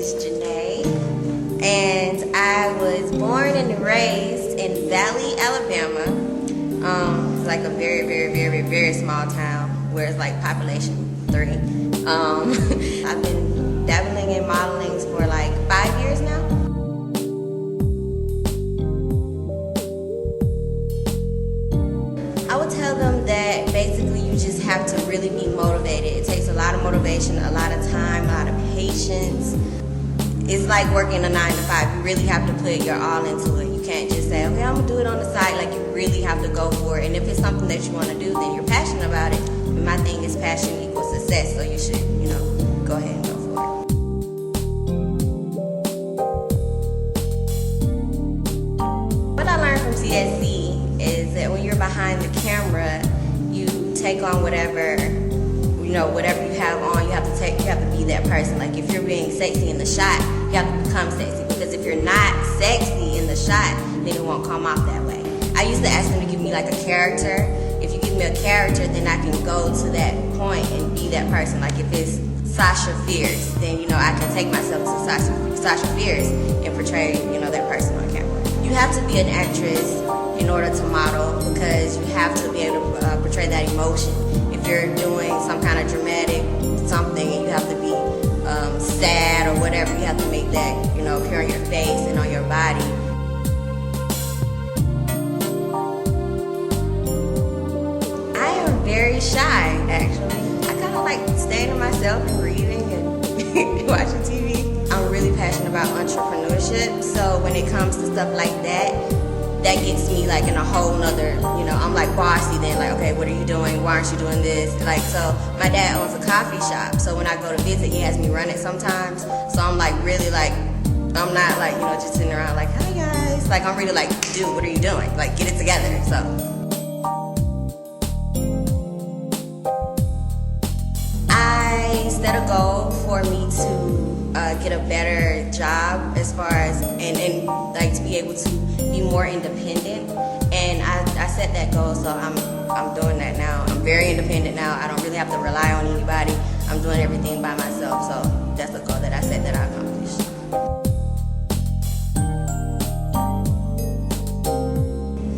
is Janay, and I was born and raised in Valley, Alabama. It's like a very, very, very, very small town where it's like population 3. I've been dabbling in modeling for like 5 years now. I would tell them that basically you just have to really be motivated. It takes a lot of motivation, a lot of time, a lot of patience. It's like working a 9 to 5. You really have to put your all into it. You can't just say, okay, I'm gonna do it on the side. Like, you really have to go for it. And if it's something that you want to do, then you're passionate about it. And my thing is passion equals success. So you should, go ahead and go for it. What I learned from CSC is that when you're behind the camera, you take on whatever you have on. You have to be that person. Like, if you're being sexy in the shot, you have to become sexy, because if you're not sexy in the shot, then it won't come off that way. I used to ask them to give me like a character. If you give me a character, then I can go to that point and be that person. Like, if it's Sasha Fierce, then I can take myself to Sasha Fierce and portray that person on camera. You have to be an actress in order to model, because you have to be able to portray that emotion. If you're doing some kind of dramatic something and you have to be sad or whatever, you have to make that appear on your face and on your body. I am very shy, actually. I kind of like staying to myself and reading and watching TV. I'm really passionate about entrepreneurship, so when it comes to stuff like that gets me like in a whole nother, I'm like bossy then, like, okay, what are you doing? Why aren't you doing this? Like, so my dad owns a coffee shop, so when I go to visit, he has me run it sometimes. So I'm like really like, I'm not like, just sitting around like, hi guys. Like, I'm really like, dude, what are you doing? Like, get it together. So I set a goal for me to get a better job as far as, and like to be able to be more independent. And I set that goal, so I'm doing that now. I'm very independent now. I don't really have to rely on anybody. I'm doing everything by myself, so that's a goal that I set that I accomplished.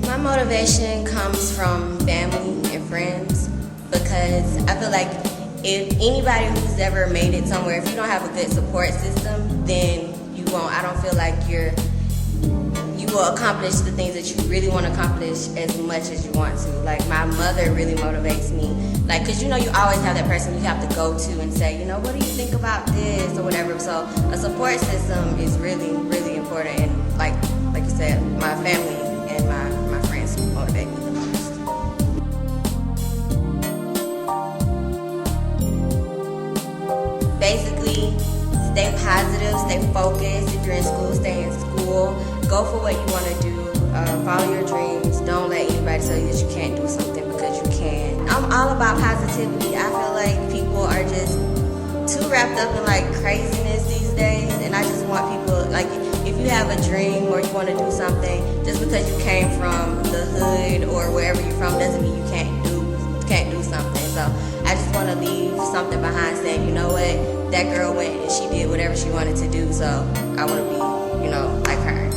My motivation comes from family and friends, because I feel like if anybody who's ever made it somewhere, if you don't have a good support system, then you won't. I don't feel like you will accomplish the things that you really want to accomplish as much as you want to. Like, my mother really motivates me. Like, because you always have that person you have to go to and say, what do you think about this or whatever. So a support system is really, really important. And like you said, my family and my friends motivate me the most. Basically, stay positive, stay focused. If you're in school, stay in school. Go for what you want to do. Follow your dreams. Don't let anybody tell you that you can't do something, because you can. I'm all about positivity. I feel like people are just too wrapped up in like craziness these days, and I just want people, like, if you have a dream or you want to do something, just because you came from the hood or wherever you're from doesn't mean you can't do something. So I just want to leave something behind, saying, you know what, that girl went and she did whatever she wanted to do, so I want to be, like her.